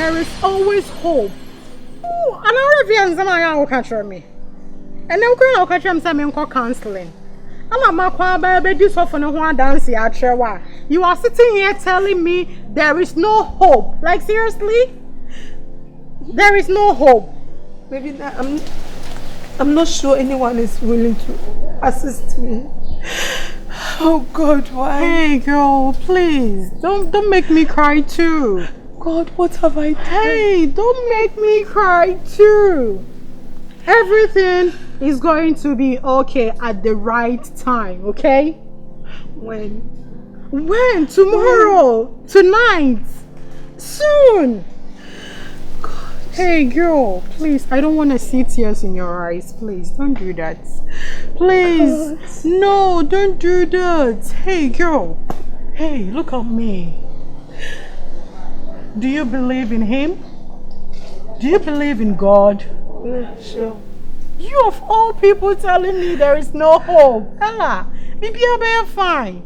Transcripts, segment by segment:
there is always hope. Oh, another reason I will catch me. And then I'll catch him some counseling. I'm a baby for no dance at Kyerewaa. You are sitting here telling me there is no hope. Like seriously? There is no hope. Maybe I'm not sure anyone is willing to assist me. Oh God, why? Hey girl, please don't make me cry too. God, what have I done? Hey, don't make me cry too. Everything is going to be okay at the right time, okay? When? When? Tomorrow? Tonight? Soon? God. Hey girl, please, I don't want to see tears in your eyes. Please, don't do that. Please. God. No, don't do that. Hey girl. Hey, look at me. Do you believe in him? Do you believe in God? Yeah, sure. You of all people telling me there is no hope. Ella, maybe I'll be fine.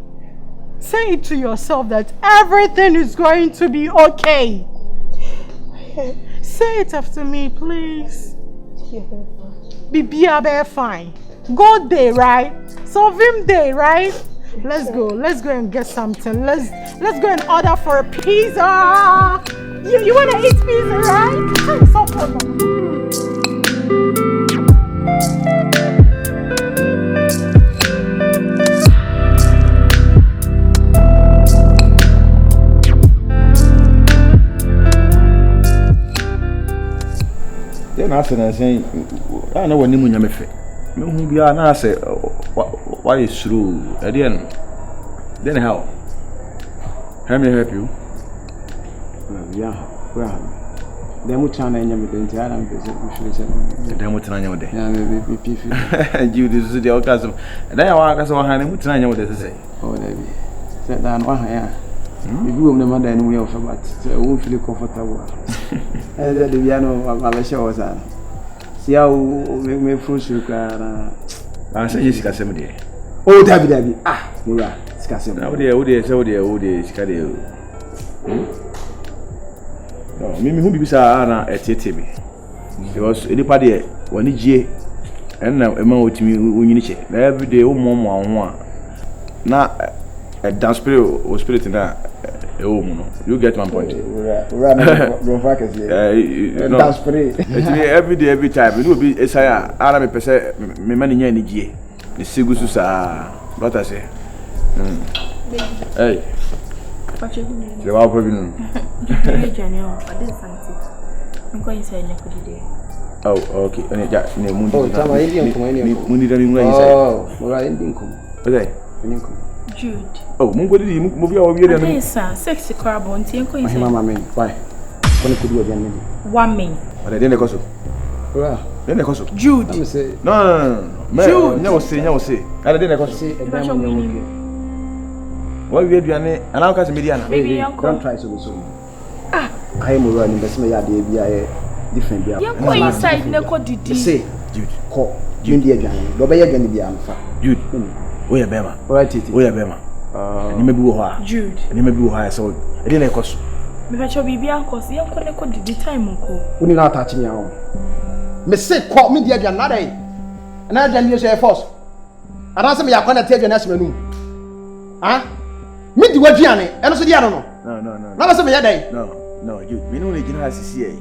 Say it to yourself that everything is going to be okay. Say it after me, please. Bibi I'll be fine. God day, right? Solve him day, right? Let's go and get something. Let's go and order for a pizza. You wanna eat pizza, right? So then I say, I know when you me fe. Me be na say why is true. At the end, then how? How may I help you? Yeah. Then we try to name the entire then we try to yeah, maybe Jude is the orgasm. And then I want to hand him to try to say. Oh, maybe. Set down one here. We go on the mother and we offer, but I won't feel comfortable. And the piano of my show was on. See how we fruits you can. I say, yes, Cassandra. Oh, David. Ah, Mura, Cassandra. Oh, dear, Scadeo. No, Mimi who be Sahara at Titimi. Because anybody when it's ye and now a man with me when you check every day, one. Now, a dance spirit or spirit in that. You get my point. Dance spirit. Every day, every time. It will be a saya. Arame pese me mani any ye. The Sigusu sa. What I say? Hey. You are probably. Oh, okay. Jude. Oh, movie over here. Yes, sexy carbon. Why? 1 minute. But I didn't go. Then I go. Jude. No. Jude. Say. I didn't go. What we do, and I'll catch Mediana. Baby, don't try so. Ah, I am running investment yard, different. You're inside Neko Didi. Say, Jude, call Jude again. Nobody again be alpha. Jude, we are Bema. Right, we are Bema. You may be who Jude, and you may be who so I didn't cost. Maybe I be because you couldn't go to the time. When you not touch me out. Miss say, call me dear Janade. And I can use your force. And answer me, I'm going to tell you next minute. Huh? Me do what Gianni, and also Diano. No. Never say that day. No, you. We know you has to see. It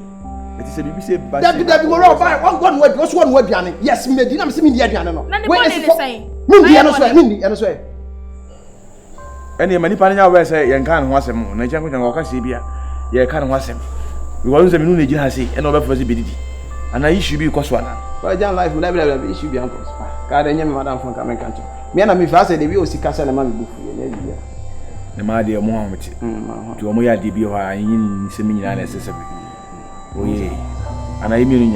is a BBC. That we were all by one word, was one word, Gianni. Yes, me did not see me the Diano. Where is it say? Mindy, and so. Any many panel where say, and can't watch him. Najan can walk a Sibia. You can't watch him. We want the Minuni Jahasi and over possibility. And I should be Coswana. But John life will never should be uncles. God, I am Madame from Cameron Country. Me and me fast, they will see Castle and Mammy Buffy. The my dear Mohammed to Omoya DB in seminar necessary. Oh, yeah, and I mean,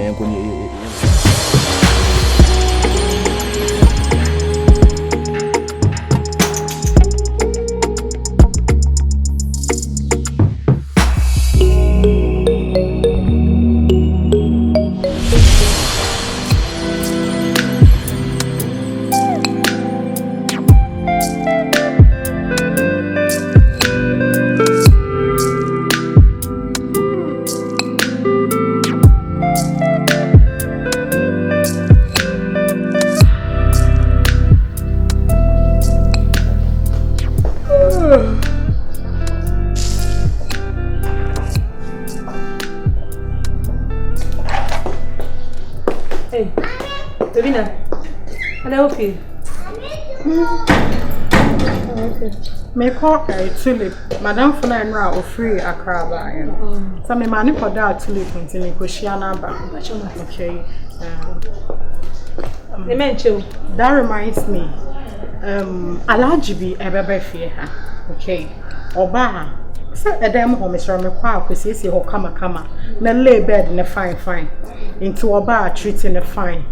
Beefman. Are they okay? Okay. Me call tulip. Madam Funa and Ra free Accra. So me money for that tulip until me Koshiana ba. Okay. That reminds me. Alajibi ebebe fie ha. Okay. Oba. So edem ho Mr. Mekwa akwesi ho kama. Na lay bed ne fine. Into oba treating the fine.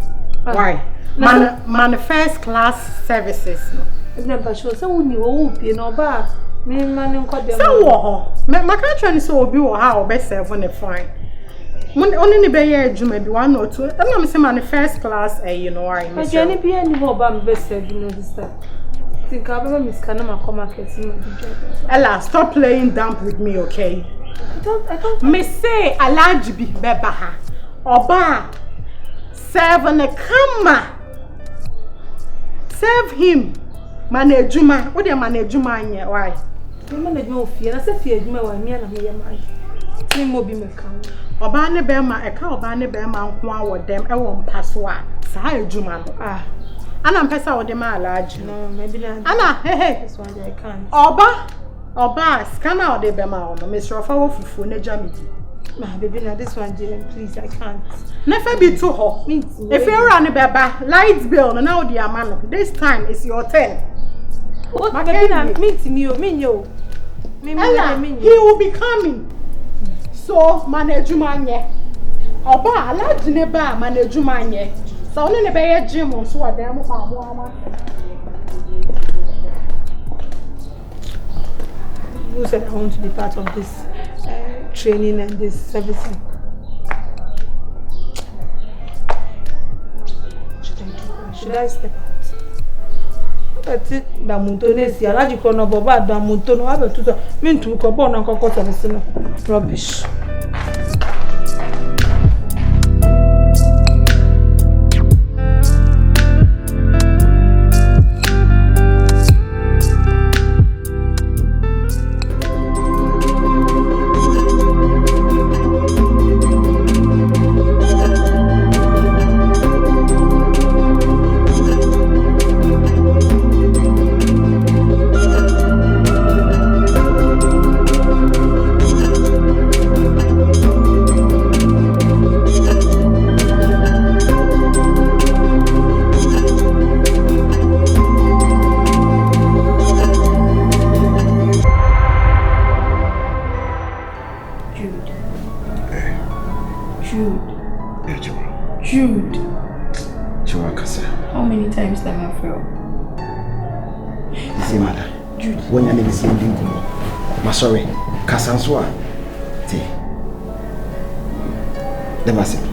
Why? Man first class services. Never sure. So when you old, you know, ba me man nko dem. So wo my country so obi wo ha obe serve on the fine. Only ni be ye adwuma bi 1 or 2. Na me say man first class you know why me. Ajani bi ani ho ba me be serve you know sister. Think I be miss kana ma come market me di job. Ella, stop playing dumb with me, okay? I don't me say alaji bi beba ha. Oba serve on the kama. Serve him. Manejuma, what do you manejuma anye? Why? You manejuma ofie. Na se fie adwuma wa me na me ye man. Ti mo bi me kan. Oba ne be ma eka oba ne be ma nko awo dem e wo mpaso a sa adwuma no. Ana mpesa wo dem alaji. No, maybe na. Ana this one I can't. Oba scanner o de be ma no. Mr. Ofa wo fufu na jamidi. Ma baby na this one please I can't. Never be too hot. If you run a beba light bill now the amount this time is your turn. What baby na meet me yo. He will be coming. So management ye. Oba alaji ne ba management ye. So only ne be gym so adem kwa mo. Who said I want to be part of this training and this servicing? Should I step out? That's it. Damuntone si alaji kono boba damuntono abe tuto mintu ko bona ko servicing rubbish. Jude. How many times have I failed? You see, mother. Jude. When you never see him, I'm sorry. Kasanswa. See. The massive.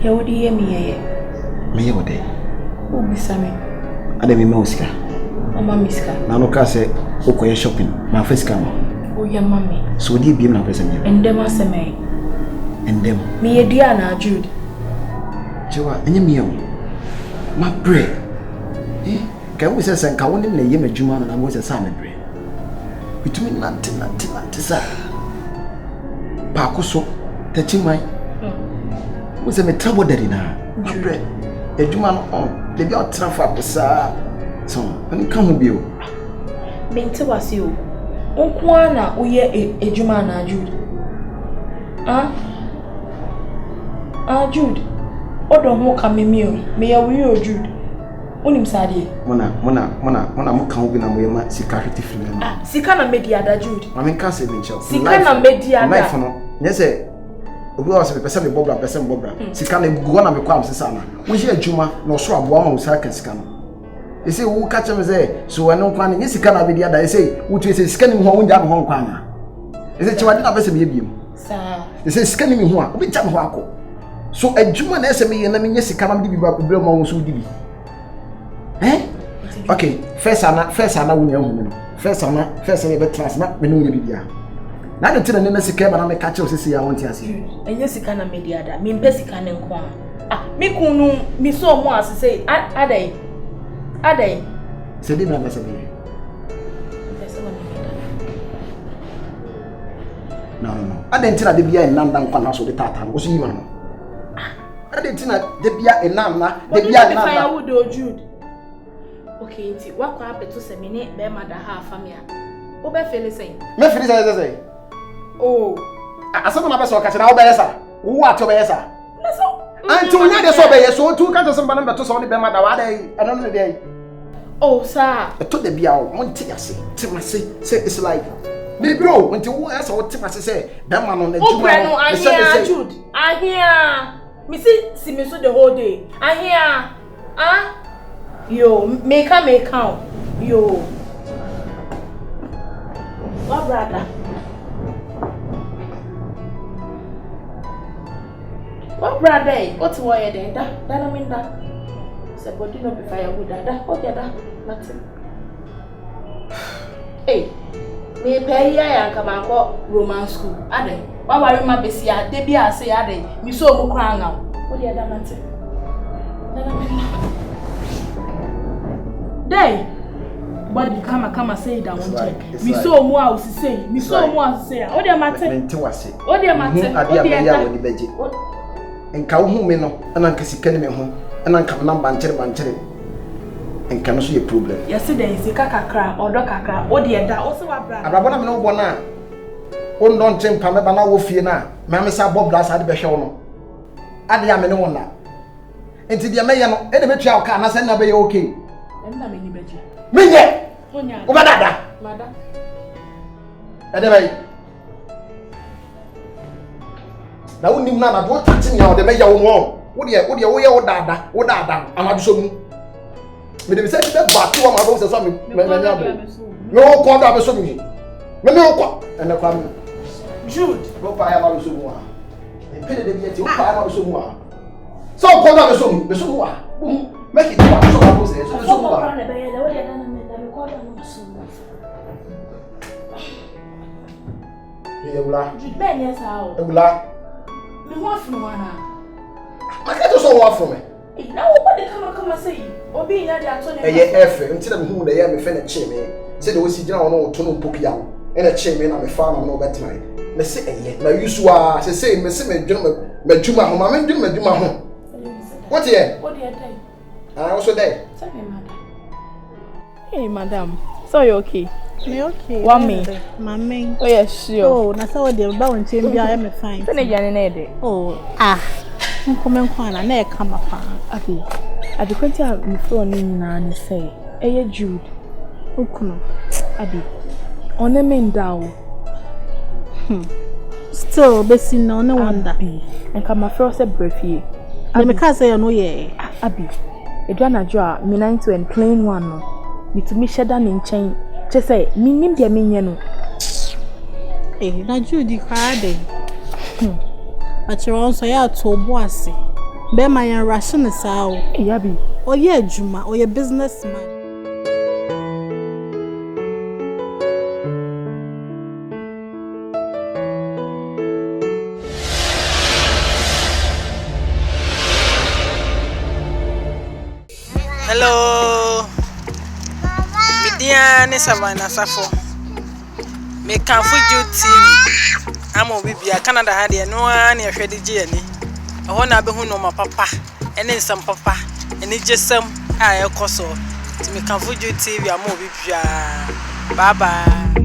Yeah, what do you hear me? Me, what day? Who be Sammy? I don't know Miska. Oh, my Miska. Now, no car say, okay, shopping. My first come. Oh, your mommy. So, dear, be my present. And them as a man. And them. Me, a Diana, Jude. Joa, and you, my bread. Eh? Can we say, and can only name a Juman and I was a salmon bread? Between nothing, sir. Pacoso, touching my. Was a trouble that in her. My bread. A Juman on the beyond traffic, sir. So, and come with you. Bente was you. Onkwana, uye a Jumana, Jude. Jude. Odo ho ka memio me ya wi Jude onim sade mona mo kan obi na mo yema sika hwete firi na sika na media da Jude ma men ka se bi ncho sika na media da life no nye se obi wa se pese me bobra sika na gugu na me kwa am sesa na wo je adwuma na oso aboa ma wo saka sika no e se wo ka cheme se so eno kwa na nye sika na media da e se wo tu se sika ni ho wo nja ho kwa na e se chiwade na pese me yebiem sa e se sika ni me ho a obi ja me ho akọ so adwuma na ese me ye na me nye sika na me di bi ba problem ma wo so di bi okay first ana wo nya hu no first ana be trans na me no nya bibia na de tena na sika ba na me ka che osisi ya wonti ase enye sika na media da me mpe sika ne nko me kunu mi so mo asese adai se di na mese be no adai tena de bia na ndan kwa na so de tata wo so yi ma no Adentina debia enamna debia na firewood o Jude. Okay, nti wakwa abeto se me ne be mada ha famia. Wo be feel say. Me feel say. Oh. Asema na be so ka kira wo be yesa. Wo ato be yesa. Na so. Anti onya de so be yeso tu ka to se mba na beto so ne be mada wa dai. Eno no dey. Oh, sir. Eto de bia o monti ase. Timase say it's like me bro, until wo asa wo timase say be ma no na juma. Oh, I hear Jude. I hear. Me see me so the whole day. I hear. Ah? Yo, make count. Yo. What brother? What brother? What's why you there? That I mean that. Say body no be firewood. That what you that? Nothing. Hey, me pay ya come and go Roman school. Ade. Why worry my besi a dey be a say ade. Me so mo kran now. What you that nothing? That I mean. Day. Body come say that one check. Me so mo a say. Me so mo a say. What dey matter? Me nti wase. What dey matter? What dey ya wo di beje. Enka wo hu me no, ana nka sika ne me ho. Ana nka na banchere. Enka no so ye problem. Yes dey sika kakra, odo kakra. What dey da? O se wa bra. Abrabo na me no bo na. O ndon chempa me ba na wo fie na. Me am sa bob blast ade be hwe wo no. Ade ya me ne wo na. Enti dia me ye no, e de betua o ka na se na be ye okay. Emna me ni beje. Menye. Onya. O ba dada. Mada. Ade bay. Na woni mu na do tati nya o de me ya wo no. Wo de wo ye wo dada amabiso mu. Me de be say be ba to ma bo se so me nya be. Me wo ko da be so me. Me ko. Ene kwa me. Jude. Go pa ya ma be so mu a. E pele de bi ti o pa ya ma be so mu a. So ko da be so mu a. Make it wa so ma bo se so mu a. Ewula. Jude ben yes how. Ewula. Me wa funu wana. Maka to so wa funu me. Na wo body come say. Obi nya de ato ne. Eye efe, nti na me hu na ye me fe na che me. Se de wo si gina wono to no pokia wo. E na che me na me fa na no betima. Me se eye. Na yusu a se me se me dwuma madwuma ho, ma me dwuma madwuma ho. What here? What dey day? Ah, also there. Say me madam. Hey madam. So you okay? Me okay. One me. Mama. Oh yes, sure. Oh, na so dey ba won chem bia me fine. Say na jane na dey. Oh, nkomen kwana na e kama pa. Abi. Abi kwenti a me phone ni na ne say. Eye Jude. Okuno. Abi. One me ndawo. Still besi no ne wonder. Abi. Enka ma fro say brefie. Na me ka say no ye. Abi. Edwana jo a me 90 and plain one no. Me to me sheda ne nchen. Che say me nim dia me nye no. Na Jude kwa dey. Achiro so ya to obo ase. Be ma yan ration sa o. Yabi. Oye adwuma, oye businessman. Hello. Midia ne Savannah Sarfo. Me kan fu Jude TV. Amo bibia Canada ha de no an ye hwede gi ani. Ho na be hu no ma papa. Ene nsam papa. Ene jesam a ye koso. Ti me kan fu Jude TV amo bibia. Bye bye.